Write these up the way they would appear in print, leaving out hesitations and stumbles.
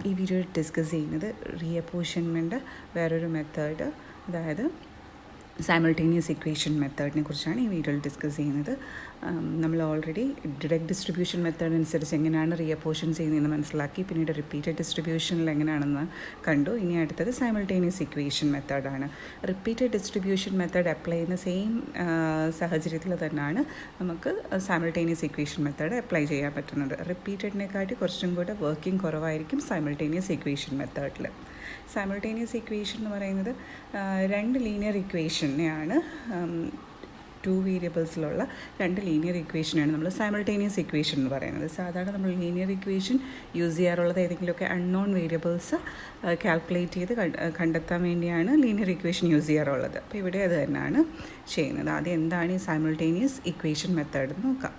ഈ വീഡിയോയിൽ ഡിസ്കസ് ചെയ്യുന്നത് റീഅപ്പോർഷൻമെൻറ്റ് വേറൊരു മെത്തേഡ്, അതായത് സൈമൾട്ടേനിയസ് ഇക്വേഷൻ മെത്തേഡിനെ കുറിച്ചാണ് ഈ വീഡിയോയിൽ ഡിസ്കസ് ചെയ്യുന്നത്. നമ്മൾ ഓൾറെഡി ഡിറക്റ്റ് ഡിസ്ട്രിബ്യൂഷൻ മെത്തേഡ് അനുസരിച്ച് എങ്ങനെയാണ് റീഅപ്പോർഷൻ ചെയ്യുന്നതെന്ന് മനസ്സിലാക്കി. പിന്നീട് റിപ്പീറ്റഡ് ഡിസ്ട്രിബ്യൂഷനിൽ എങ്ങനെയാണെന്ന് കണ്ടു. ഇനി അടുത്തത് സൈമൾട്ടേനിയസ് ഇക്വേഷൻ മെത്തേഡാണ്. റിപ്പീറ്റഡ് ഡിസ്ട്രിബ്യൂഷൻ മെത്തേഡ് അപ്ലൈ ചെയ്യുന്ന സെയിം സാഹചര്യത്തിൽ തന്നെയാണ് നമുക്ക് സൈമൾട്ടേനിയസ് ഇക്വേഷൻ മെത്തേഡ് അപ്ലൈ ചെയ്യാൻ പറ്റുന്നത്. റിപ്പീറ്റഡിനെക്കാട്ടി കുറച്ചും കൂടെ വർക്കിംഗ് കുറവായിരിക്കും സൈമൾട്ടേനിയസ് ഇക്വേഷൻ മെത്തേഡിൽ. സൈമൾട്ടേനിയസ് ഇക്വേഷൻ എന്ന് പറയുന്നത് രണ്ട് ലീനിയർ ഇക്വേഷനെയാണ്, 2 വേരിയബിൾസിലുള്ള 2 ലീനിയർ ഇക്വേഷനാണ് നമ്മൾ സൈമൾട്ടേനിയസ് ഇക്വേഷൻ എന്ന് പറയുന്നത്. സാധാരണ നമ്മൾ ലീനിയർ ഇക്വേഷൻ യൂസ് ചെയ്യാറുള്ളത് ഏതെങ്കിലുമൊക്കെ അൺനോൺ വേരിയബിൾസ് കാൽക്കുലേറ്റ് ചെയ്ത് കണ്ടെത്താൻ വേണ്ടിയാണ് ലീനിയർ ഇക്വേഷൻ യൂസ് ചെയ്യാറുള്ളത്. അപ്പോൾ ഇവിടെ അത് തന്നെയാണ് ചെയ്യുന്നത്. ആദ്യം എന്താണ് ഈ സൈമൾട്ടേനിയസ് ഇക്വേഷൻ മെത്തേഡ് എന്ന് നോക്കാം.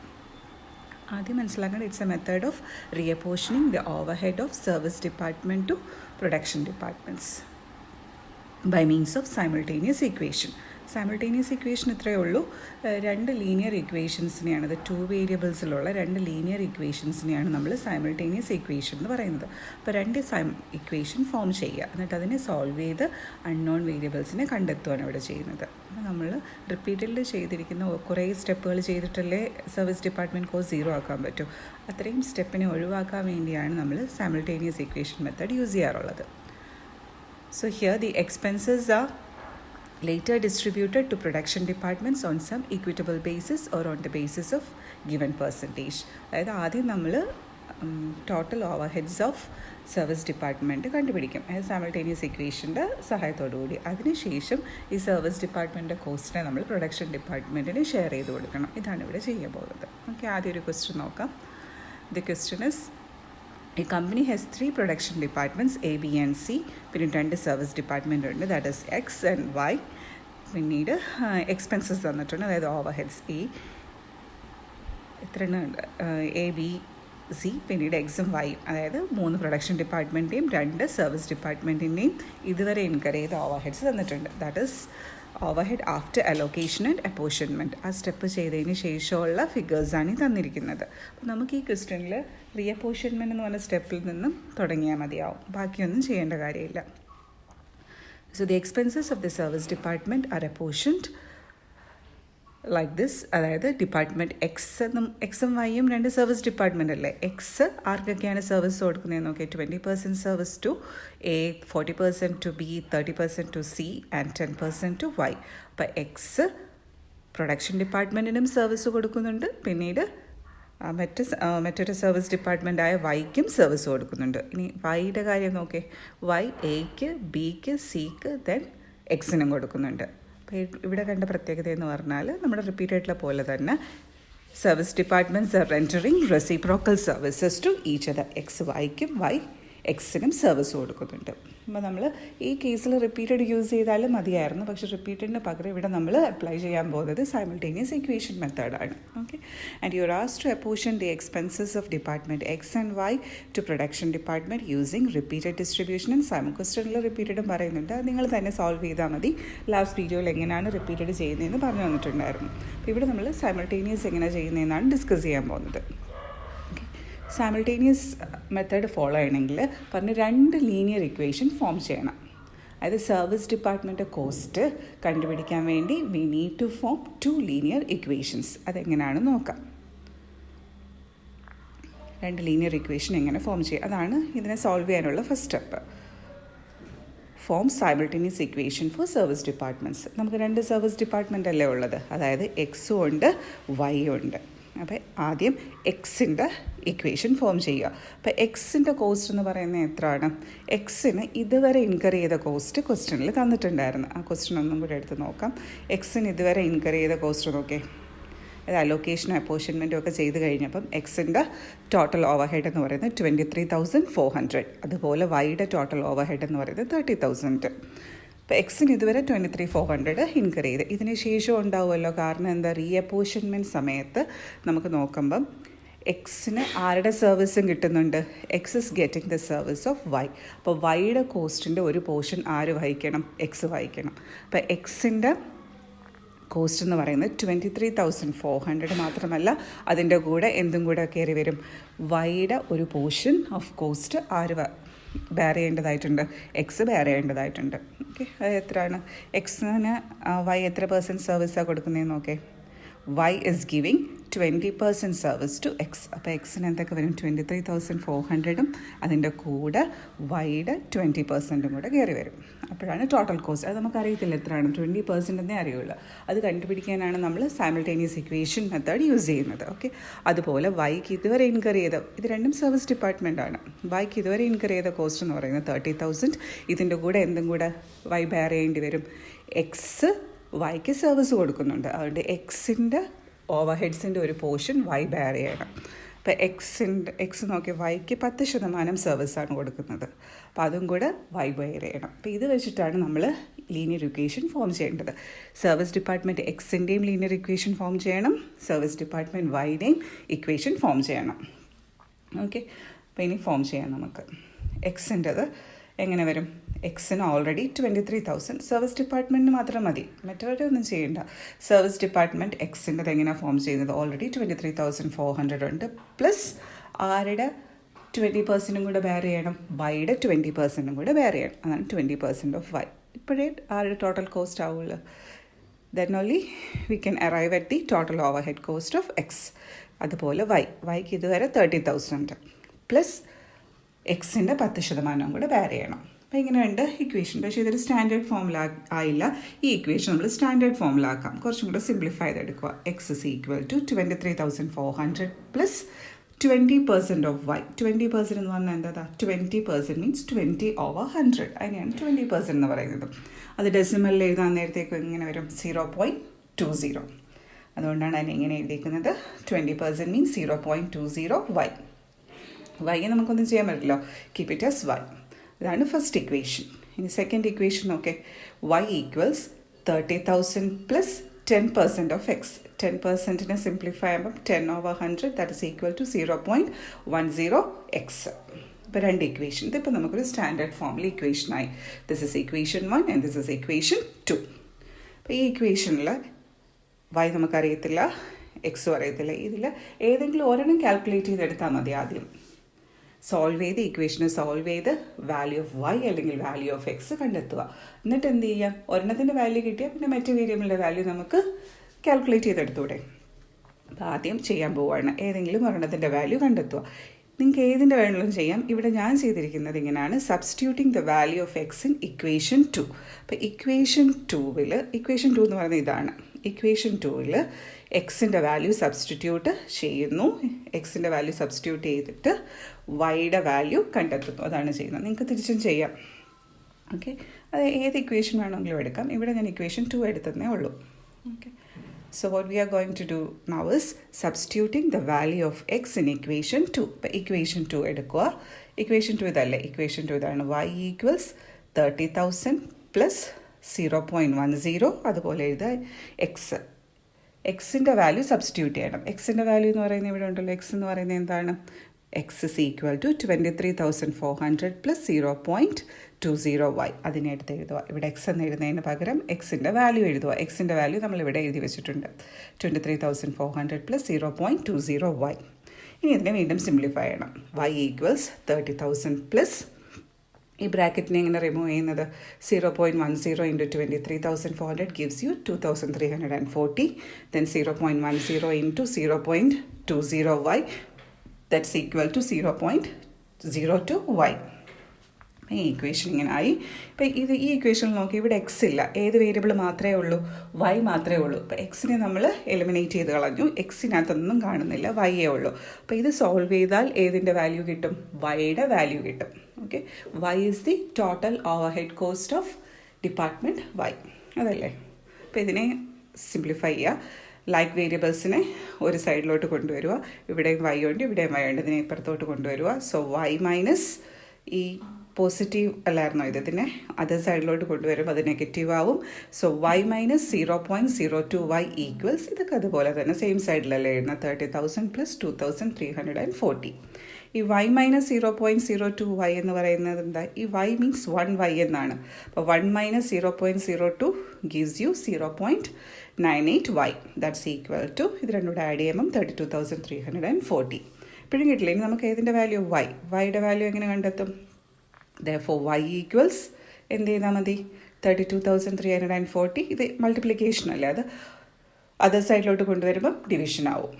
ആദ്യം മനസ്സിലാക്കേണ്ടത് it's a method of reapportioning the overhead of service department to production departments by means of simultaneous equation. Simultaneous equation ഇത്രയേ ഉള്ളൂ. 2 ലീനിയർ ഇക്വേഷൻസിനെയാണ്, അത് 2 വേരിയബിൾസിലുള്ള 2 ലീനിയർ ഇക്വേഷൻസിനെയാണ് നമ്മൾ സൈമൾട്ടേനിയസ് ഇക്വേഷൻ എന്ന് പറയുന്നത്. അപ്പോൾ 2 ഇക്വേഷൻ ഫോം ചെയ്യുക, എന്നിട്ട് അതിനെ സോൾവ് ചെയ്ത് അൺനോൺ വേരിയബിൾസിനെ കണ്ടെത്തുകയാണ് ഇവിടെ ചെയ്യുന്നത്. അപ്പോൾ നമ്മൾ റിപ്പീറ്റഡിൽ ചെയ്തിരിക്കുന്ന കുറേ സ്റ്റെപ്പുകൾ ചെയ്തിട്ടല്ലേ സർവീസ് ഡിപ്പാർട്ട്മെൻറ്റ് കോസ്റ്റ് 0 ആക്കാൻ പറ്റും. അത്രയും സ്റ്റെപ്പിനെ ഒഴിവാക്കാൻ വേണ്ടിയാണ് നമ്മൾ സൈമൾട്ടേനിയസ് ഇക്വേഷൻ മെത്തേഡ് യൂസ് ചെയ്യാറുള്ളത്. So here the expenses are later distributed to production departments on some equitable basis or on the basis of given percentage. അതായത് ആദ്യം നമ്മൾ total over heads of service department കണ്ടുപിടിക്കും, അതായത് simultaneous ഇക്വേഷൻ്റെ സഹായത്തോടു കൂടി. അതിനുശേഷം ഈ സർവീസ് ഡിപ്പാർട്ട്മെൻറ്റിൻ്റെ കോസ്റ്റിനെ നമ്മൾ പ്രൊഡക്ഷൻ ഡിപ്പാർട്ട്മെൻറ്റിന് ഷെയർ ചെയ്ത് കൊടുക്കണം. ഇതാണ് ഇവിടെ ചെയ്യാൻ പോകുന്നത്. ഓക്കെ, ആദ്യം ഒരു ക്വസ്റ്റ്യൻ നോക്കാം. The question is A company has 3 production departments, A, B and C. പിന്നെ 2 സർവീസ് ഡിപ്പാർട്ട്മെൻറ്റ് ഉണ്ട്, that is X and Y. പിന്നീട് എക്സ്പെൻസസ് തന്നിട്ടുണ്ട്, അതായത് ഓവർ ഹെഡ്സ് എത്ര എ, ബി, സി, പിന്നീട് എക്സും വൈയും, അതായത് 3 പ്രൊഡക്ഷൻ ഡിപ്പാർട്ട്മെൻറ്റിൻ്റെയും 2 സർവീസ് ഡിപ്പാർട്ട്മെൻറ്റിൻ്റെയും ഇതുവരെ ഇൻകർ ചെയ്ത ഓവർ ഹെഡ്സ് തന്നിട്ടുണ്ട്. That is overhead after allocation and apportionment. ആ സ്റ്റെപ്പ് ചെയ്തതിന് ശേഷമുള്ള ഫിഗേഴ്സാണ് ഈ തന്നിരിക്കുന്നത്. അപ്പോൾ നമുക്ക് ഈ ക്വസ്റ്റ്യനിൽ റീഅപ്പോർഷൻമെൻറ്റ് എന്ന് പറഞ്ഞ സ്റ്റെപ്പിൽ നിന്നും തുടങ്ങിയാൽ മതിയാവും, ബാക്കിയൊന്നും ചെയ്യേണ്ട കാര്യമില്ല. So the expenses of the service department are apportioned like this. അതായത് ഡിപ്പാർട്ട്മെൻറ്റ് എക്സും വൈയും 2 സർവീസ് ഡിപ്പാർട്ട്മെൻറ്റ് അല്ലേ. എക്സ് ആർക്കൊക്കെയാണ് സർവീസ് കൊടുക്കുന്നതെന്ന് നോക്കി, 20% service to A, 40% to B, 30% to C and 10% to Y. അപ്പോൾ എക്സ് പ്രൊഡക്ഷൻ ഡിപ്പാർട്ട്മെൻറ്റിനും സർവീസ് കൊടുക്കുന്നുണ്ട്, പിന്നീട് മറ്റൊരു സർവീസ് ഡിപ്പാർട്ട്മെൻറ്റായ വൈക്കും സർവീസ് കൊടുക്കുന്നുണ്ട്. ഇനി വൈയുടെ കാര്യം നോക്കേ, വൈ എക്ക്, ബിക്ക്, സിക്ക്, ദെൻ എക്സിനും കൊടുക്കുന്നുണ്ട്. അപ്പോൾ ഇവിടെ കണ്ട പ്രത്യേകത എന്ന് പറഞ്ഞാൽ നമ്മുടെ റിപ്പീറ്റഡുള്ള പോലെ തന്നെ service departments are rendering reciprocal services to each other. X വൈക്കും, വൈ എക്സിനും സർവീസ് കൊടുക്കുന്നുണ്ട്. അപ്പോൾ നമ്മൾ ഈ കേസിൽ റിപ്പീറ്റഡ് യൂസ് ചെയ്താലും മതിയായിരുന്നു, പക്ഷേ റിപ്പീറ്റഡിന് പകരം ഇവിടെ നമ്മൾ അപ്ലൈ ചെയ്യാൻ പോകുന്നത് സൈമൾട്ടേനിയസ് ഇക്വേഷൻ മെത്തേഡാണ്. Okay, and you are asked to apportion the expenses of department X and Y to production department using repeated distribution and simul. ക്വസ്റ്റനിൽ റിപ്പീറ്റഡും പറയുന്നുണ്ട്, അത് നിങ്ങൾ തന്നെ സോൾവ് ചെയ്താൽ മതി. ലാസ്റ്റ് വീഡിയോയിൽ എങ്ങനെയാണ് റിപ്പീറ്റഡ് ചെയ്യുന്നതെന്ന് പറഞ്ഞു തന്നിട്ടുണ്ടായിരുന്നു. അപ്പോൾ ഇവിടെ നമ്മൾ സൈമൾട്ടേനിയസ് എങ്ങനെ ചെയ്യുന്നതെന്നാണ് ഡിസ്കസ് ചെയ്യാൻ പോകുന്നത്. സൈമൾട്ടേനിയസ് മെത്തേഡ് ഫോളോ ചെയ്യണമെങ്കിൽ പറഞ്ഞ് 2 ലീനിയർ ഇക്വേഷൻ ഫോം ചെയ്യണം. അതായത് സർവീസ് ഡിപ്പാർട്ട്മെൻറ്റ് കോസ്റ്റ് കണ്ടുപിടിക്കാൻ വേണ്ടി we need to form 2 linear equations. അതെങ്ങനെയാണെന്ന് നോക്കാം. 2 ലീനിയർ ഇക്വേഷൻ എങ്ങനെ ഫോം ചെയ്യുക, അതാണ് ഇതിനെ സോൾവ് ചെയ്യാനുള്ള first step. Form simultaneous equation for service departments. നമുക്ക് 2 സർവീസ് ഡിപ്പാർട്ട്മെൻ്റ് അല്ലേ ഉള്ളത്, അതായത് എക്സും ഉണ്ട്, വൈയും ഉണ്ട്. അപ്പോൾ ആദ്യം എക്സിൻ്റെ ഇക്വേഷൻ ഫോം ചെയ്യുക. അപ്പോൾ എക്സിൻ്റെ കോസ്റ്റ് എന്ന് പറയുന്നത് എത്രയാണ്? എക്സിന് ഇതുവരെ ഇൻകർ ചെയ്ത കോസ്റ്റ് ക്വസ്റ്റ്യനിൽ തന്നിട്ടുണ്ടായിരുന്നു. ആ ക്വസ്റ്റ്യൻ ഒന്നും കൂടി എടുത്ത് നോക്കാം. എക്സിന് ഇതുവരെ ഇൻകർ ചെയ്ത കോസ്റ്റ് നോക്കേ, അത് അലോക്കേഷനും അപ്പോർഷൻമെൻറ്റും ഒക്കെ ചെയ്ത് കഴിഞ്ഞപ്പം എക്സിൻ്റെ ടോട്ടൽ ഓവർ ഹെഡ് എന്ന് പറയുന്നത് 23,400. അതുപോലെ വൈയുടെ ടോട്ടൽ ഓവർ ഹെഡ് എന്ന് പറയുന്നത് 30,000. അപ്പോൾ എക്സിന് ഇതുവരെ 23,400 ഇൻകർ ചെയ്ത്. ഇതിന് ശേഷം ഉണ്ടാവുമല്ലോ, കാരണം എന്താ, റീഅപ്പോർഷൻമെൻറ്റ് സമയത്ത് നമുക്ക് നോക്കുമ്പം എക്സിന് ആരുടെ സർവീസും കിട്ടുന്നുണ്ട്, X is getting the service of Y. അപ്പോൾ വൈയുടെ കോസ്റ്റിൻ്റെ ഒരു പോർഷൻ ആര് വഹിക്കണം, എക്സ് വഹിക്കണം. അപ്പോൾ എക്സിൻ്റെ കോസ്റ്റ് എന്ന് പറയുന്നത് 23,400 മാത്രമല്ല, അതിൻ്റെ കൂടെ എന്തും കൂടെ കയറി വരും, വൈയുടെ ഒരു പോർഷൻ ഓഫ് കോസ്റ്റ് ബെയർ ചെയ്യേണ്ടതായിട്ടുണ്ട്, എക്സ് ബെയർ ചെയ്യേണ്ടതായിട്ടുണ്ട്. ഓക്കെ, അത് എത്രയാണ്? എക്സിന് വൈ എത്ര % സർവീസാണ് കൊടുക്കുന്നതെന്ന് നോക്കേ. Y is giving 20% service to X. അപ്പോൾ എക്സിന് എന്തൊക്കെ വരും? 23,400 അതിൻ്റെ കൂടെ വൈയുടെ 20% കൂടെ കയറി വരും. അപ്പോഴാണ് ടോട്ടൽ കോസ്റ്റ്. അത് നമുക്കറിയത്തില്ല എത്രയാണ്, 20% എന്നേ അറിയുള്ളൂ. അത് കണ്ടുപിടിക്കാനാണ് നമ്മൾ സൈമിൾട്ടേനിയസ് ഇക്വേഷൻ മെത്തേഡ് യൂസ് ചെയ്യുന്നത്. ഓക്കെ, അതുപോലെ വൈക്ക് ഇതുവരെ ഇൻകർ ചെയ്ത, ഇത് രണ്ടും സർവീസ് ഡിപ്പാർട്ട്മെൻറ്റാണ്. വൈക്ക് ഇതുവരെ ഇൻകർ ചെയ്ത കോസ്റ്റ് എന്ന് പറയുന്നത് 30,000. ഇതിൻ്റെ കൂടെ എന്തും കൂടെ വൈ ബെയർ ചെയ്യേണ്ടി വരും. എക്സ് വൈക്ക് സർവീസ് കൊടുക്കുന്നുണ്ട്, അതുകൊണ്ട് എക്സിൻ്റെ ഓവർ ഹെഡ്സിൻ്റെ ഒരു പോർഷൻ വൈ ബെയർ ചെയ്യണം. അപ്പോൾ എക്സ് നോക്കി വൈക്ക് 10% സർവീസാണ് കൊടുക്കുന്നത്, അപ്പോൾ അതും കൂടെ വൈ ബെയർ ചെയ്യണം. അപ്പോൾ ഇത് വെച്ചിട്ടാണ് നമ്മൾ ലീനിയർ ഇക്വേഷൻ ഫോം ചെയ്യേണ്ടത്. സർവീസ് ഡിപ്പാർട്ട്മെൻറ്റ് എക്സിൻ്റെയും ലീനിയർ ഇക്വേഷൻ ഫോം ചെയ്യണം, സർവീസ് ഡിപ്പാർട്ട്മെൻറ്റ് വൈയുടെയും ഇക്വേഷൻ ഫോം ചെയ്യണം. ഓക്കെ, അപ്പോൾ ഇനി ഫോം ചെയ്യാം നമുക്ക്. എക്സിൻ്റെത് എങ്ങനെ വരും? എക്സിന് ഓൾറെഡി 23,000 സർവീസ് ഡിപ്പാർട്ട്മെൻറ്റിന് മാത്രം മതി, മറ്റവരൊന്നും ചെയ്യണ്ട. സർവീസ് ഡിപ്പാർട്ട്മെൻറ്റ് എക്സിൻ്റെത് എങ്ങനെയാണ് ഫോം ചെയ്യുന്നത്? ഓൾറെഡി 23,400 ഉണ്ട്, പ്ലസ് ആരുടെ 20% കൂടെ ബെയർ ചെയ്യണം, വൈയുടെ 20% കൂടെ ബെയർ ചെയ്യണം. അതാണ് 20% ഓഫ് വൈ. ഇപ്പോഴേ ആരുടെ ടോട്ടൽ കോസ്റ്റ് ആവുള്ളൂ. Then only we can arrive at the total overhead cost of X. അതുപോലെ വൈക്ക് ഇതുവരെ 30,000 പ്ലസ് എക്സിൻ്റെ 10% കൂടെ ബെയർ ചെയ്യണം. അപ്പോൾ ഇങ്ങനെയുണ്ട് ഇക്വേഷൻ. പക്ഷേ ഇതൊരു സ്റ്റാൻഡേർഡ് ഫോമിൽ ആയില്ല. ഈ ഇക്വേഷൻ നമ്മൾ സ്റ്റാൻഡേർഡ് ഫോമിലാക്കാം, കുറച്ചും കൂടെ സിംപ്ലിഫൈ ചെയ്തെടുക്കുക. X is equal to 23,400 plus 20% of Y. 20% എന്ന് പറഞ്ഞാൽ എന്താ? 20% മീൻസ് 20/100. അതിനെയാണ് 20% എന്ന് പറയുന്നത്. അത് ഡെസിമലിൽ എഴുതാൻ നേരത്തേക്ക് ഇങ്ങനെ വരും 0.20. അതുകൊണ്ടാണ് അതിനെ ഇങ്ങനെ എഴുതിയിരിക്കുന്നത്. 20% മീൻസ് 0.20 വൈ. വൈയെ നമുക്കൊന്നും ചെയ്യാൻ പറ്റില്ല, കീപ് ഇറ്റ് ആസ് വൈ. ഇതാണ് ഫസ്റ്റ് ഇക്വേഷൻ. ഇനി സെക്കൻഡ് ഇക്വേഷൻ നോക്കെ. Y equals 30,000 plus 10% of X. 10%നെ സിംപ്ലിഫൈ ആകുമ്പം 10/100, that is equal to 0.10 X. ഇപ്പോൾ രണ്ട് ഇക്വേഷൻ. ഇതിപ്പോൾ നമുക്കൊരു സ്റ്റാൻഡേർഡ് ഫോമിൽ ഇക്വേഷനായി. This is equation 1 and this is equation 2. അപ്പോൾ ഈ ഇക്വേഷനിൽ വൈ നമുക്കറിയത്തില്ല, എക്സും അറിയത്തില്ല. ഇതിൽ ഏതെങ്കിലും ഒരെണ്ണം കാൽക്കുലേറ്റ് ചെയ്തെടുത്താൽ മതി. ആദ്യം സോൾവ് ചെയ്ത് ഇക്വേഷനെ സോൾവ് ചെയ്ത് വാല്യൂ ഓഫ് വൈ അല്ലെങ്കിൽ വാല്യൂ ഓഫ് എക്സ് കണ്ടെത്തുക. എന്നിട്ട് എന്ത് ചെയ്യാം? ഒരെണ്ണത്തിൻ്റെ വാല്യൂ കിട്ടിയാൽ പിന്നെ മറ്റു വേരിയബിളിൻ്റെ വാല്യൂ നമുക്ക് കാൽക്കുലേറ്റ് ചെയ്തെടുത്തൂടെ. അപ്പോൾ ആദ്യം ചെയ്യാൻ പോവുകയാണ്. ഏതെങ്കിലും ഒരെണ്ണത്തിൻ്റെ വാല്യൂ കണ്ടെത്തുക. നിങ്ങൾക്ക് ഏതിൻ്റെ വേണമെങ്കിലും ചെയ്യാം. ഇവിടെ ഞാൻ ചെയ്തിരിക്കുന്നത് ഇങ്ങനെയാണ്, substituting the value of X in equation 2. അപ്പോൾ ഇക്വേഷൻ 2 എന്ന് പറയുന്നത് ഇതാണ്. ഇക്വേഷൻ 2 എക്സിൻ്റെ വാല്യൂ സബ്സ്റ്റിറ്റ്യൂട്ട് ചെയ്യുന്നു. എക്സിൻ്റെ വാല്യൂ സബ്സ്റ്റിറ്റ്യൂട്ട് ചെയ്തിട്ട് വൈയുടെ വാല്യൂ കണ്ടെത്തുന്നു. അതാണ് ചെയ്യുന്നത്. നിങ്ങൾക്ക് തിരിച്ചും ചെയ്യാം. ഓക്കെ, അത് ഏത് ഇക്വേഷൻ വേണമെങ്കിലും എടുക്കാം. ഇവിടെ ഞാൻ ഇക്വേഷൻ 2 എടുത്തതേ ഉള്ളൂ. Okay, so what we are going to do now is substituting the value of x in equation 2. ഇപ്പോൾ equation 2 എടുക്കുക. equation 2 ഇതല്ലേ? equation 2 ഇതാണ്. y equals 30,000 plus 0.10. അതുപോലെ എഴുതുക എക്സ്. എക്സിൻ്റെ വാല്യൂ സബ്സ്റ്റിറ്റ്യൂട്ട് ചെയ്യണം. എക്സിൻ്റെ വാല്യൂ എന്ന് പറയുന്നത് ഇവിടെ ഉണ്ടല്ലോ. എക്സ് എന്ന് പറയുന്നത് എന്താണ്? X is equal to 23,400 plus 0.20 Y. അതിനെ എടുത്ത് എഴുതുക. ഇവിടെ എക്സ് എന്ന് എഴുതുന്നതിന് പകരം എക്സിൻ്റെ വാല്യൂ എഴുതുക. എക്സിൻ്റെ വാല്യൂ നമ്മളിവിടെ എഴുതി വെച്ചിട്ടുണ്ട്. 23,400 പ്ലസ് 0.20 വൈ. ഇനി ഇതിനെ വീണ്ടും സിംപ്ലിഫൈ ചെയ്യണം. വൈ ഈക്വൽസ് 30,000 പ്ലസ്, ഈ ബ്രാക്കറ്റിനെ എങ്ങനെ റിമൂവ് ചെയ്യുന്നത്? 0.10 into 23,400 gives you 2,340. Then 0.10 into 0.20 y, that's equal to 0.02 y. ഈ ഇക്വേഷൻ ഇങ്ങനെ ആയി. ഇപ്പം ഈ ഇക്വേഷനിൽ നോക്കി, ഇവിടെ എക്സ് ഇല്ല. ഏത് വേരിയബിൾ മാത്രമേ ഉള്ളൂ? വൈ മാത്രമേ ഉള്ളൂ. അപ്പോൾ എക്സിനെ നമ്മൾ എലിമിനേറ്റ് ചെയ്ത് കളഞ്ഞു. എക്സിനകത്തൊന്നും കാണുന്നില്ല, വൈയേ ഉള്ളൂ. അപ്പോൾ ഇത് സോൾവ് ചെയ്താൽ ഏതിൻ്റെ വാല്യൂ കിട്ടും? വൈയുടെ വാല്യൂ കിട്ടും. Okay, Y is the total overhead cost of department Y. അതല്ലേ? അപ്പോൾ ഇതിനെ സിംപ്ലിഫൈ ചെയ്യുക. ലൈക്ക് വേരിയബിൾസിനെ ഒരു സൈഡിലോട്ട് കൊണ്ടുവരിക. ഇവിടെയും വൈ ഉണ്ട്, ഇവിടെയും വൈ ഉണ്ട്. ഇതിനെ ഇപ്പുറത്തോട്ട് കൊണ്ടുവരിക. സോ വൈ മൈനസ് ഈ പോസിറ്റീവ് അല്ലായിരുന്നോ ഇതിനെ അതർ സൈഡിലോട്ട് കൊണ്ടുവരും, അത് നെഗറ്റീവ് ആവും. So Y minus 0.02 Y equals, ഇതൊക്കെ അതുപോലെ തന്നെ സെയിം സൈഡിലല്ലേ എഴുതുന്ന 30,000 പ്ലസ് 2,340. ഈ y-0.02y എന്ന് പറയുന്നത് എന്താ? ഈ y മീൻസ് 1y എന്നാണ്. അപ്പോൾ 1 - 0.02 gives you 0.98y. That's equal to ഇത് രണ്ടും കൂടെ ആഡ് ചെയ്യുമ്പം 32,340. ഇപ്പോഴും കിട്ടില്ല. ഇനി നമുക്ക് ഏതിൻ്റെ വാല്യൂ? വൈയുടെ വാല്യൂ എങ്ങനെ കണ്ടെത്തും? Therefore y equals എന്ത് ചെയ്താൽ മതി? 32,340. ഇത് മൾട്ടിപ്ലിക്കേഷൻ അല്ലേ, അത് അതർ സൈഡിലോട്ട് കൊണ്ടുവരുമ്പം ഡിവിഷൻ ആവും.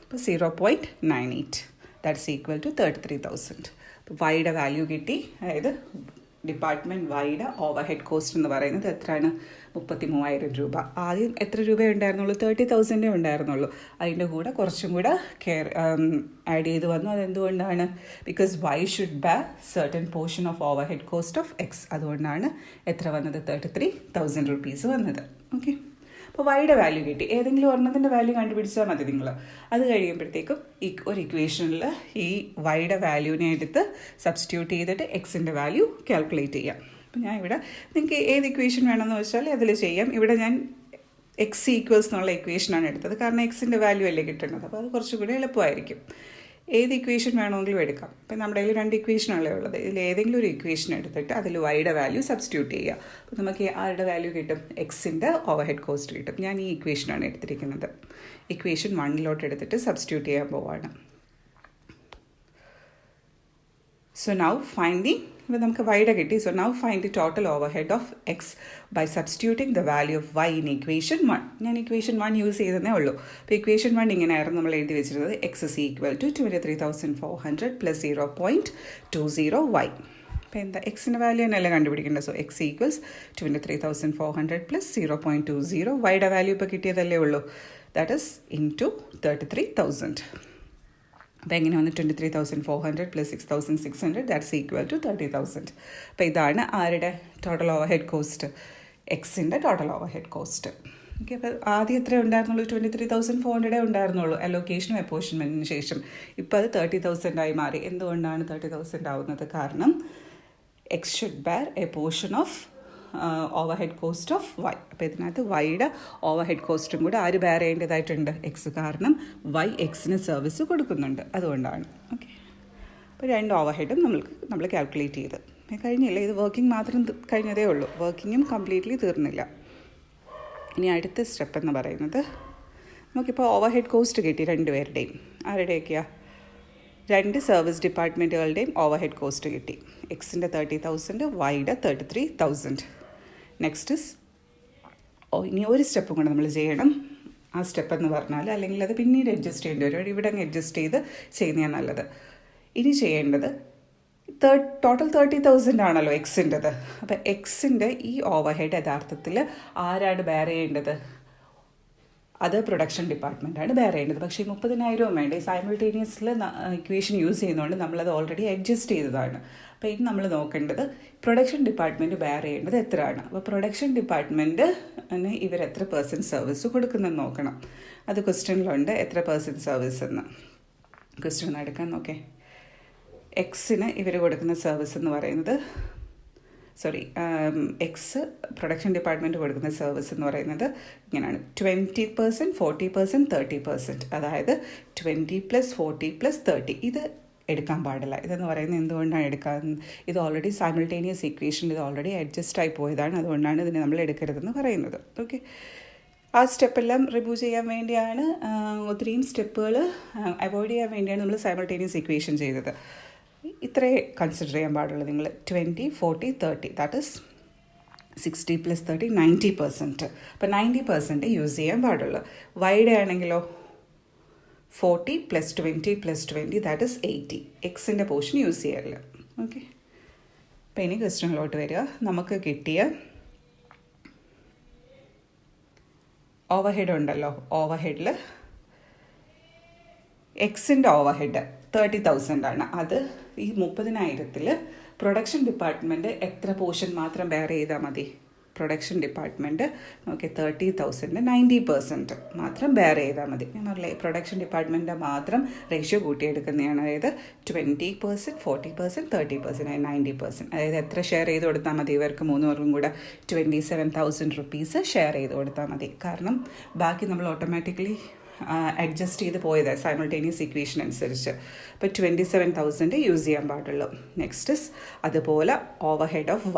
അപ്പോൾ 0.98 ദാറ്റ്സ് ഈക്വൽ ടു 33,000. അപ്പോൾ വൈയുടെ വാല്യൂ കിട്ടി. അതായത് ഡിപ്പാർട്ട്മെൻറ്റ് വൈയുടെ ഓവർ ഹെഡ് കോസ്റ്റ് എന്ന് പറയുന്നത് എത്രയാണ്? 33,000 രൂപ. ആദ്യം എത്ര രൂപയേ ഉണ്ടായിരുന്നുള്ളൂ? 30,000 ഉണ്ടായിരുന്നുള്ളൂ. അതിൻ്റെ കൂടെ കുറച്ചും കൂടെ ആഡ് ചെയ്ത് വന്നു. അതെന്തുകൊണ്ടാണ്? Because Y should bear certain portion of overhead cost of X. അതുകൊണ്ടാണ് എത്ര വന്നത്? 33,000 റുപ്പീസ് വന്നത്. ഓക്കെ, അപ്പോൾ വൈയുടെ വാല്യൂ കിട്ടി. ഏതെങ്കിലും ഒരെണ്ണത്തിൻ്റെ വാല്യൂ കണ്ടുപിടിച്ചാൽ മതി നിങ്ങൾ. അത് കഴിയുമ്പോഴത്തേക്കും ഒരു ഇക്വേഷനിൽ ഈ വൈയുടെ വാല്യൂവിനെ എടുത്ത് സബ്സ്റ്റിറ്റ്യൂട്ട് ചെയ്തിട്ട് എക്സിൻ്റെ വാല്യൂ കാൽക്കുലേറ്റ് ചെയ്യാം. അപ്പോൾ ഞാൻ ഇവിടെ നിങ്ങൾക്ക് ഏത് ഇക്വേഷൻ വേണമെന്ന് വെച്ചാൽ അതിൽ ചെയ്യാം. ഇവിടെ ഞാൻ എക്സ് ഈക്വൽസ് എന്നുള്ള ഇക്വേഷനാണ് എടുത്തത്, കാരണം എക്സിൻ്റെ വാല്യൂ അല്ലേ കിട്ടുന്നത്. അപ്പോൾ അത് കുറച്ചുകൂടി എളുപ്പമായിരിക്കും. ഏത് ഇക്വേഷൻ വേണമെങ്കിലും എടുക്കാം. ഇപ്പം നമ്മുടെ കയ്യിൽ 2 ഇക്വേഷനല്ലേ ഉള്ളത്. ഇതിൽ ഏതെങ്കിലും ഒരു ഇക്വേഷൻ എടുത്തിട്ട് അതിൽ വൈയുടെ വാല്യൂ സബ്സ്റ്റിറ്റ്യൂട്ട് ചെയ്യുക. അപ്പോൾ നമുക്ക് ആരുടെ വാല്യൂ കിട്ടും? എക്സിൻ്റെ ഓവർ ഹെഡ് കോസ്റ്റ് കിട്ടും. ഞാൻ ഈ ഇക്വേഷനാണ് എടുത്തിരിക്കുന്നത്. ഇക്വേഷൻ 1 എടുത്തിട്ട് സബ്സ്റ്റിറ്റ്യൂട്ട് ചെയ്യാൻ പോവാണ്. സോ നൗ ഫൈൻഡ് ഇപ്പോൾ നമുക്ക് വൈയുടെ കിട്ടി. So now find the total overhead of X by substituting the value of Y in equation 1. ഞാൻ ഇക്വേഷൻ 1 യൂസ് ചെയ്തതേ ഉള്ളൂ. അപ്പോൾ ഇക്വേഷൻ 1 ഇങ്ങനെയായിരുന്നു നമ്മൾ എഴുതി വെച്ചിരുന്നത്. X is equal to 23,400 plus 0.20y. അപ്പോൾ എന്താ? എക്സിൻ്റെ വാല്യൂ തന്നെയല്ലേ കണ്ടുപിടിക്കേണ്ടത്. So X equals 23,400 plus 0.20. വൈയുടെ വാല്യൂ ഇപ്പോൾ കിട്ടിയതല്ലേ ഉള്ളൂ. That is into 33,000. അപ്പോൾ എങ്ങനെ വന്ന് 23,400 പ്ലസ് 6,600 ദാറ്റ്സ് ഈക്വൽ ടു 30,000. അപ്പോൾ ഇതാണ് ആരുടെ ടോട്ടൽ ഓവർ ഹെഡ് കോസ്റ്റ്? എക്സിൻ്റെ total overhead cost. Okay, അപ്പോൾ ആദ്യം എത്ര ഉണ്ടായിരുന്നുള്ളൂ? 23,400 ഉണ്ടായിരുന്നുള്ളൂ അലോക്കേഷനും അപ്പോർഷൻമെൻറ്റിന് ശേഷം. ഇപ്പോൾ അത് 30,000 മാറി. എന്തുകൊണ്ടാണ് 30,000 ആവുന്നത്? കാരണം X should bear a portion of overhead cost of Y. അപ്പോൾ ഇതിനകത്ത് വൈയുടെ ഓവർ ഹെഡ് കോസ്റ്റും കൂടെ ആര് ബെയർ ചെയ്യേണ്ടതായിട്ടുണ്ട്? എക്സ്. കാരണം വൈ എക്സിന് സർവീസ് കൊടുക്കുന്നുണ്ട്, അതുകൊണ്ടാണ്. ഓക്കെ, അപ്പോൾ 2 ഓവർ ഹെഡും നമ്മൾ കാൽക്കുലേറ്റ് ചെയ്ത് കഴിഞ്ഞില്ല. ഇത് വർക്കിംഗ് മാത്രം കഴിഞ്ഞതേ ഉള്ളൂ. വർക്കിങ്ങും കംപ്ലീറ്റ്ലി തീർന്നില്ല. ഇനി അടുത്ത സ്റ്റെപ്പ് എന്ന് പറയുന്നത്, നമുക്കിപ്പോൾ ഓവർ ഹെഡ് കോസ്റ്റ് കിട്ടി 2 പേരുടെയും. ആരുടെയൊക്കെയാണ്? 2 സർവീസ് ഡിപ്പാർട്ട്മെൻറ്റുകളുടെയും ഓവർ ഹെഡ് കോസ്റ്റ് കിട്ടി. എക്സിൻ്റെ 30,000, വൈയുടെ 33,000. നെക്സ്റ്റ് ഇനി ഒരു സ്റ്റെപ്പും കൂടെ നമ്മൾ ചെയ്യണം. ആ സ്റ്റെപ്പ് എന്ന് പറഞ്ഞാൽ, അല്ലെങ്കിൽ അത് പിന്നീട് അഡ്ജസ്റ്റ് ചെയ്യേണ്ടി വരും. ഇവിടെ അങ്ങ് അഡ്ജസ്റ്റ് ചെയ്ത് ചെയ്യുന്നതാണ് നല്ലത്. ഇനി ചെയ്യേണ്ടത് ടോട്ടൽ 30,000 ആണല്ലോ എക്സിൻ്റെത്. അപ്പോൾ എക്സിൻ്റെ ഈ ഓവർ ഹെഡ് യഥാർത്ഥത്തിൽ ആരാണ് ബെയർ ചെയ്യേണ്ടത്? അത് പ്രൊഡക്ഷൻ ഡിപ്പാർട്ട്മെൻറ്റാണ് ബെയർ ചെയ്യേണ്ടത്. പക്ഷേ 30,000 വേണ്ട. ഈ സൈമിൾട്ടേനിയസിൽ ഇക്വേഷൻ യൂസ് ചെയ്യുന്നതുകൊണ്ട് നമ്മളത് ഓൾറെഡി അഡ്ജസ്റ്റ് ചെയ്തതാണ്. അപ്പോൾ ഇനി നമ്മൾ നോക്കേണ്ടത് പ്രൊഡക്ഷൻ ഡിപ്പാർട്ട്മെൻറ്റ് ബെയർ ചെയ്യേണ്ടത് എത്രയാണ്. അപ്പോൾ പ്രൊഡക്ഷൻ ഡിപ്പാർട്ട്മെൻറ്റ് ഇവരെത്ര % സർവീസ് കൊടുക്കുന്നെന്ന് നോക്കണം. അത് ക്വസ്റ്റ്യനിലുണ്ട്, എത്ര % സർവീസ് എന്ന്. ക്വസ്റ്റ്യൻ ഒന്ന് എടുക്കാൻ നോക്കേ. എക്സിന് ഇവർ കൊടുക്കുന്ന സർവീസ് എന്ന് പറയുന്നത്, എക്സ് പ്രൊഡക്ഷൻ ഡിപ്പാർട്ട്മെൻറ്റ് കൊടുക്കുന്ന സർവീസ് എന്ന് പറയുന്നത് ഇങ്ങനെയാണ്: 20%, 40%, 30%. അതായത് 20 + 40 + 30. ഇത് എടുക്കാൻ പാടില്ല. ഇതെന്ന് പറയുന്നത് എന്തുകൊണ്ടാണ് എടുക്കാൻ? ഇത് ഓൾറെഡി സൈമിൾട്ടേനിയസ് ഇക്വേഷനിൽ ഇത് ഓൾറെഡി അഡ്ജസ്റ്റ് ആയി പോയതാണ്. അതുകൊണ്ടാണ് ഇതിനെ നമ്മൾ എടുക്കരുതെന്ന് പറയുന്നത്. ഓക്കെ, ആ സ്റ്റെപ്പെല്ലാം റിമൂവ് ചെയ്യാൻ വേണ്ടിയാണ്, ഒത്തിരിയും സ്റ്റെപ്പുകൾ അവോയ്ഡ് ചെയ്യാൻ വേണ്ടിയാണ് നമ്മൾ സൈമിൾട്ടേനിയസ് ഇക്വേഷൻ ചെയ്തത്. ഇത്രേ കൺസിഡർ ചെയ്യാൻ പാടുള്ളൂ നിങ്ങൾ. 20, 40, 30. That is 60 + 30 90%. അപ്പോൾ 90% യൂസ് ചെയ്യാൻ പാടുള്ളൂ. വൈഡ് ആണെങ്കിലോ 40 + 20 + 20 ദാറ്റ് ഈസ് 80. എക്സിൻ്റെ പോർഷൻ യൂസ് ചെയ്യാറില്ല. ഓക്കെ, അപ്പോൾ ഇനി ക്വസ്റ്റ്യനിലോട്ട് വരിക. നമുക്ക് കിട്ടിയ ഓവർ ഹെഡ് ഉണ്ടല്ലോ, ഓവർ ഹെഡിൽ എക്സിൻ്റെ ഓവർ ഹെഡ് 30,000 ആണ്. അത് ഈ 30,000 പ്രൊഡക്ഷൻ ഡിപ്പാർട്ട്മെൻറ്റ് എത്ര പോർഷൻ മാത്രം ബെയർ ചെയ്താൽ മതി? പ്രൊഡക്ഷൻ ഡിപ്പാർട്ട്മെൻറ്റ് നമുക്ക് 30,000 90% മാത്രം ബെയർ ചെയ്താൽ മതി. ഞാൻ പറഞ്ഞില്ലേ, പ്രൊഡക്ഷൻ ഡിപ്പാർട്ട്മെൻറ്റ് മാത്രം റേഷ്യോ കൂട്ടിയെടുക്കുന്നതാണ്. അതായത് 20%, 40%, 30%, 90%. അതായത് എത്ര ഷെയർ ചെയ്ത് കൊടുത്താൽ മതി? ഇവർക്ക് 3 പേർക്കും കൂടെ 27,000 റുപ്പീസ് ഷെയർ ചെയ്ത് കൊടുത്താൽ മതി. കാരണം ബാക്കി നമ്മൾ ഓട്ടോമാറ്റിക്കലി അഡ്ജസ്റ്റ് ചെയ്ത് പോയത് സൈമിൾട്ടേനിയസ് ഇക്വേഷൻ അനുസരിച്ച്. അപ്പോൾ 27,000 യൂസ് ചെയ്യാൻ പാടുള്ളൂ. നെക്സ്റ്റ് അതുപോലെ ഓവർ ഹെഡ് ഓഫ്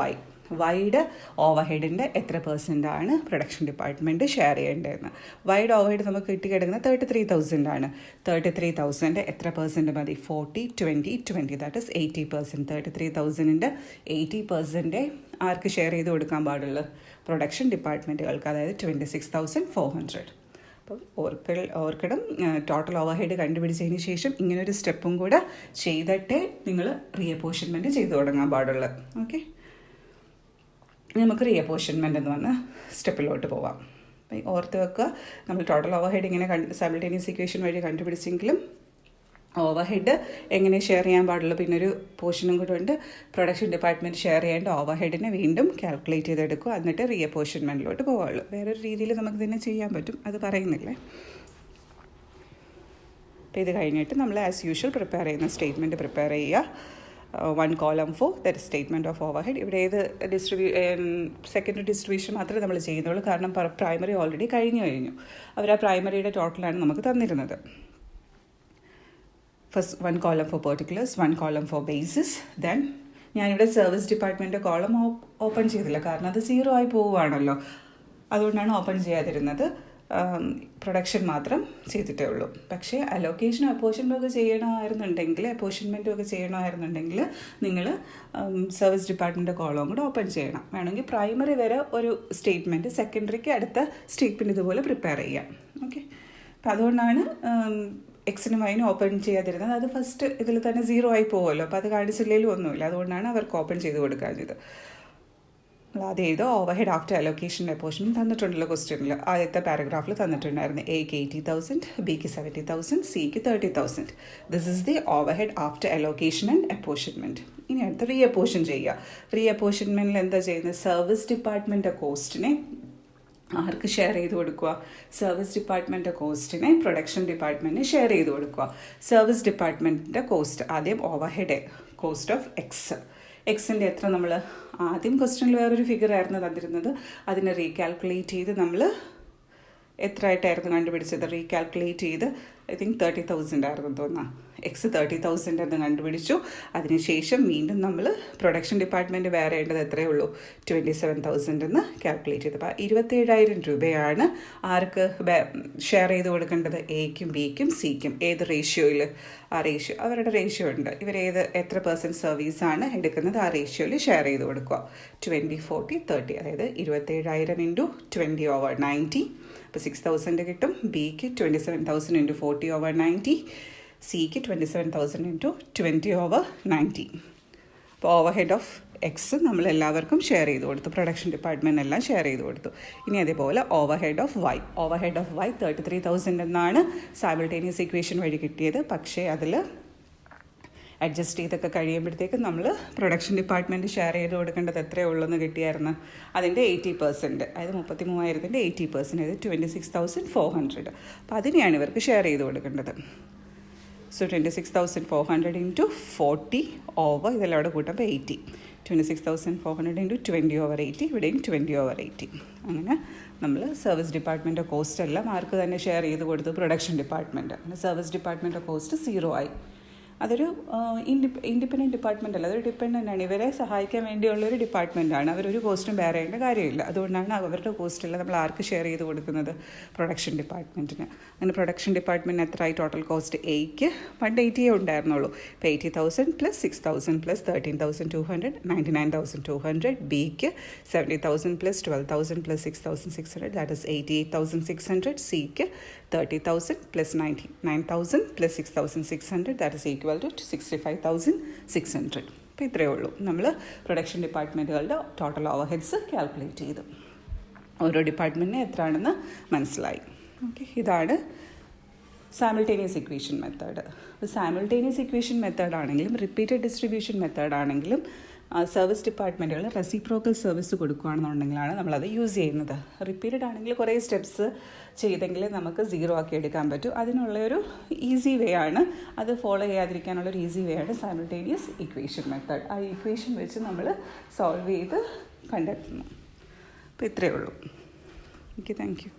വൈഡ് ഓവർ ഹെഡിൻ്റെ എത്ര % പ്രൊഡക്ഷൻ ഡിപ്പാർട്ട്മെൻറ്റ് ഷെയർ ചെയ്യേണ്ടതെന്ന്. വൈഡ് ഓവർ ഹെഡ് നമുക്ക് കിട്ടിക്കിടക്കുന്നത് 33,000 33,000 എത്ര % മതി? 40, 20, 20, ദാറ്റ് ഇസ് 80%. 33,000 80% ആർക്ക് ഷെയർ ചെയ്ത് കൊടുക്കാൻ പാടുള്ളൂ? പ്രൊഡക്ഷൻ ഡിപ്പാർട്ട്മെൻറ്റുകൾക്ക്, അതായത് 26,400. അപ്പോൾ ഓർക്കിടം ടോട്ടൽ ഓവർ ഹെഡ് കണ്ടുപിടിച്ചതിന് ശേഷം ഇങ്ങനൊരു സ്റ്റെപ്പും കൂടെ ചെയ്തിട്ടേ നിങ്ങൾ റീഅപ്പോർഷൻമെൻറ്റ് ചെയ്തു തുടങ്ങാൻ പാടുള്ളൂ. ഓക്കെ, നമുക്ക് റീഅപ്പോർഷൻമെൻ്റ് എന്ന് പറഞ്ഞ സ്റ്റെപ്പിലോട്ട് പോവാം. ഓർത്ത് വെക്കുക, നമ്മൾ ടോട്ടൽ ഓവർ ഹെഡ് ഇങ്ങനെ സൈമിൾട്ടേനിയസ് ഇക്വേഷൻ വഴി കണ്ടുപിടിച്ചെങ്കിലും ഓവർ ഹെഡ് എങ്ങനെ ഷെയർ ചെയ്യാൻ പാടുള്ളൂ. പിന്നെ ഒരു പോർഷനും കൂടെ ഉണ്ട്, പ്രൊഡക്ഷൻ ഡിപ്പാർട്ട്മെൻറ്റ് ഷെയർ ചെയ്യേണ്ട ഓവർ ഹെഡിനെ വീണ്ടും കാൽക്കുലേറ്റ് ചെയ്തെടുക്കുക, എന്നിട്ട് റീഅപ്പോർഷൻമെൻറ്റിലോട്ട് പോവുള്ളൂ. വേറൊരു രീതിയിൽ നമുക്ക് തന്നെ ചെയ്യാൻ പറ്റും, അത് പറയുന്നില്ലേ. അപ്പോൾ ഇത് കഴിഞ്ഞിട്ട് നമ്മൾ ആസ് യൂഷ്വൽ പ്രിപ്പയർ ചെയ്യുന്ന സ്റ്റേറ്റ്മെൻറ്റ് പ്രിപ്പയർ ചെയ്യുക. 1 column for that is statement of overhead. ഇവിടെ ഏത് സെക്കൻഡറി ഡിസ്ട്രിബ്യൂഷൻ മാത്രമേ നമ്മൾ ചെയ്യുന്നുള്ളൂ, കാരണം പ്രൈമറി ഓൾറെഡി കഴിഞ്ഞു. അവർ ആ പ്രൈമറിയുടെ ടോട്ടലാണ് നമുക്ക് തന്നിരുന്നത്. First 1 column for particulars, 1 column for basis. Then ഞാനിവിടെ സർവീസ് ഡിപ്പാർട്ട്മെൻറ്റ് കോളം ഓപ്പൺ ചെയ്തില്ല, കാരണം അത് 0 ആയി പോവുകയാണല്ലോ, അതുകൊണ്ടാണ് ഓപ്പൺ ചെയ്യാതിരുന്നത്. പ്രൊഡക്ഷൻ മാത്രം ചെയ്തിട്ടേ ഉള്ളൂ. പക്ഷേ അലോക്കേഷനും അപ്പോർഷൻമെൻറ്റും ഒക്കെ ചെയ്യണമായിരുന്നുണ്ടെങ്കിൽ നിങ്ങൾ സർവീസ് ഡിപ്പാർട്ട്മെൻറ്റ് കോളവും കൂടെ ഓപ്പൺ ചെയ്യണം. വേണമെങ്കിൽ പ്രൈമറി വരെ ഒരു സ്റ്റേറ്റ്മെൻറ്റ്, സെക്കൻഡറിക്ക് അടുത്ത സ്റ്റേറ്റ്മെൻറ്റ് ഇതുപോലെ പ്രിപ്പയർ ചെയ്യാം. ഓക്കെ, അപ്പം അതുകൊണ്ടാണ് എക്സിനും വൈനും ഓപ്പൺ ചെയ്യാതിരുന്നത്. അത് ഫസ്റ്റ് ഇതിൽ തന്നെ 0 ആയി പോകുമല്ലോ, അപ്പോൾ അത് കാണിച്ചില്ലെങ്കിലും ഒന്നുമില്ല, അതുകൊണ്ടാണ് അവർക്ക് ഓപ്പൺ ചെയ്ത് കൊടുക്കാഞ്ഞത്. ആദ്യം ചെയ്ത് over head after allocation apportionment തന്നിട്ടുണ്ടല്ലോ ക്വസ്റ്റ്യനിൽ. ആദ്യത്തെ പാരഗ്രാഫിൽ തന്നിട്ടുണ്ടായിരുന്നു എക്ക് 80,000, ബിക്ക് 70,000, സിക്ക് 30,000. This is the overhead after allocation and apportionment. ഇനി അടുത്ത് റീഅപ്പോർഷൻ ചെയ്യുക. റീഅപ്പോർഷൻമെൻറ്റിൽ എന്താ ചെയ്യുന്നത്? സർവീസ് ഡിപ്പാർട്ട്മെൻറ്റ് കോസ്റ്റിനെ ആർക്ക് ഷെയർ ചെയ്ത് കൊടുക്കുക? സർവീസ് ഡിപ്പാർട്ട്മെൻറ്റ് കോസ്റ്റിനെ പ്രൊഡക്ഷൻ ഡിപ്പാർട്ട്മെൻറ്റിന് ഷെയർ ചെയ്ത് കൊടുക്കുക. സർവീസ് ഡിപ്പാർട്ട്മെൻറ്റിൻ്റെ കോസ്റ്റ് ആദ്യം ഓവർ ഹെഡ് കോസ്റ്റ് ഓഫ് എക്സിൻ്റെ എത്ര നമ്മൾ ആദ്യം ക്വസ്റ്റ്യനിൽ വേറൊരു ഫിഗർ ആയിരുന്നു തന്നിരുന്നത്, അതിനെ റീകാൽക്കുലേറ്റ് ചെയ്ത് നമ്മൾ എത്ര ആയിട്ടായിരുന്നു കണ്ടുപിടിച്ചത്? റീകാൽക്കുലേറ്റ് ചെയ്ത് ഐ തിങ്ക് 30,000 ആയിരുന്നു തോന്നുന്നു. എക്സ് 30,000 എന്ന് കണ്ടുപിടിച്ചു. അതിനുശേഷം വീണ്ടും നമ്മൾ പ്രൊഡക്ഷൻ ഡിപ്പാർട്ട്മെൻറ്റ് വേറെ വേണ്ടത് എത്രയേ ഉള്ളൂ? 27,000 എന്ന് കാൽക്കുലേറ്റ് ചെയ്ത്. അപ്പോൾ 27,000 രൂപയാണ് ആർക്ക് ഷെയർ ചെയ്ത് കൊടുക്കേണ്ടത്? എക്കും ബിക്കും സിക്കും. ഏത് റേഷ്യോയിൽ? ആ റേഷ്യോ, അവരുടെ റേഷ്യോ ഉണ്ട്. എത്ര % സർവീസാണ് എടുക്കുന്നത്, ആ റേഷ്യോയിൽ ഷെയർ ചെയ്ത് കൊടുക്കുക. 20, 40, 30, അതായത് 27,000 × 20/90. അപ്പോൾ 6,000 കിട്ടും. ബിക്ക് 27,000 × 40/90. സിക്ക് 27,000 × 20/90. അപ്പോൾ ഓവർ ഹെഡ് ഓഫ് എക്സ് നമ്മൾ എല്ലാവർക്കും ഷെയർ ചെയ്ത് കൊടുത്തു, പ്രൊഡക്ഷൻ ഡിപ്പാർട്ട്മെൻറ്റ് എല്ലാം ഷെയർ ചെയ്ത് കൊടുത്തു. ഇനി അതേപോലെ overhead of Y. Overhead of Y 33,000 എന്നാണ് സൈമിൾട്ടേനിയസ് ഇക്വേഷൻ വഴി കിട്ടിയത്. പക്ഷേ അതിൽ അഡ്ജസ്റ്റ് ചെയ്തൊക്കെ കഴിയുമ്പോഴത്തേക്ക് നമ്മൾ പ്രൊഡക്ഷൻ ഡിപ്പാർട്ട്മെൻറ്റ് ഷെയർ ചെയ്ത് കൊടുക്കേണ്ടത് എത്രയേ ഉള്ളൂ എന്ന് കിട്ടിയായിരുന്നു? അതിൻ്റെ 80%, അതായത് 33,000-ൻ്റെ 80%, അതായത് 26,400. അപ്പോൾ അതിനെയാണ് ഇവർക്ക് ഷെയർ ചെയ്ത് കൊടുക്കേണ്ടത്. സോ 26,400 × 40 ഓവർ, ഇതെല്ലാം അവിടെ കൂട്ടുമ്പോൾ 80. 26,400 × 20/80, ഇവിടെയും 20/80. അങ്ങനെ നമ്മൾ സർവീസ് ഡിപ്പാർട്ട്മെൻറ്റ് കോസ്റ്റ് എല്ലാം ആർക്ക് തന്നെ ഷെയർ ചെയ്ത് കൊടുത്തു? Production department. അങ്ങനെ സർവീസ് ഡിപ്പാർട്ട്മെൻറ്റ് കോസ്റ്റ് 0 ആയി. അതൊരു ഇൻഡിപെൻഡൻറ്റ് ഡിപ്പാർട്ട്മെൻ്റ് അല്ല, അതൊരു ഡിപ്പെൻഡൻ്റ് ആണ്. ഇവരെ സഹായിക്കാൻ വേണ്ടിയുള്ളൊരു ഡിപ്പാർട്ട്മെൻറ്റാണ്. അവരൊരു കോസ്റ്റും ബെയർ ചെയ്യേണ്ട കാര്യമില്ല. അതുകൊണ്ടാണ് അവരുടെ കോസ്റ്റെല്ലാം നമ്മൾ ആർക്ക് ഷെയർ ചെയ്ത് കൊടുക്കുന്നത്? പ്രൊഡക്ഷൻ ഡിപ്പാർട്ട്മെൻറ്റിന്. അങ്ങനെ പ്രൊഡക്ഷൻ ഡിപ്പാർട്ട്മെൻറ്റിന് എത്രയായി ടോട്ടൽ കോസ്റ്റ്? എയ്ക്ക് പണ്ട് 80 ഉണ്ടായിരുന്നുള്ളൂ. ഇപ്പോൾ 80,000 + 6,000 + 13,200, 99,200. ബിക്ക് 70,000 + 12,000 + 6,600, ദാറ്റ് ഇസ് 88,600. സിക്ക് 30,000 + 99,000 + 6,600, ദാറ്റ് ഇസ് ഈക്വൽ ടു 65,600. അപ്പോൾ ഇത്രയേ ഉള്ളൂ. നമ്മൾ പ്രൊഡക്ഷൻ ഡിപ്പാർട്ട്മെൻറ്റുകളുടെ ടോട്ടൽ ഓവർ ഹെഡ്സ് കാൽക്കുലേറ്റ് ചെയ്തു. ഓരോ ഡിപ്പാർട്ട്മെൻറ്റിന് എത്രയാണെന്ന് മനസ്സിലായി. ഓക്കെ, ഇതാണ് സൈമിൾട്ടേനിയസ് ഇക്വേഷൻ മെത്തേഡ്. അപ്പോൾ സൈമിൾട്ടേനിയസ് ഇക്വേഷൻ മെത്തേഡ് ആണെങ്കിലും റിപ്പീറ്റഡ് ഡിസ്ട്രിബ്യൂഷൻ മെത്തേഡ് ആണെങ്കിലും സർവീസ് ഡിപ്പാർട്ട്മെൻറ്റുകൾ റെസിപ്രോക്കൽ സർവീസ് കൊടുക്കുകയാണെന്നുണ്ടെങ്കിലാണ് നമ്മളത് യൂസ് ചെയ്യുന്നത്. റിപ്പീറ്റഡ് ആണെങ്കിൽ കുറേ സ്റ്റെപ്സ് ചെയ്തെങ്കിൽ നമുക്ക് 0 ആക്കി എടുക്കാൻ പറ്റും. അതിനുള്ളൊരു ഈസി വേ ആണ്, അത് ഫോളോ ചെയ്യാതിരിക്കാനുള്ളൊരു ഈസി വേ ആണ് സൈമിൾട്ടേനിയസ് ഇക്വേഷൻ മെത്തേഡ്. ആ ഇക്വേഷൻ വെച്ച് നമ്മൾ സോൾവ് ചെയ്ത് കണ്ടെത്തുന്നു. അപ്പോൾ ഇത്രയേ ഉള്ളൂ. Okay, thank you.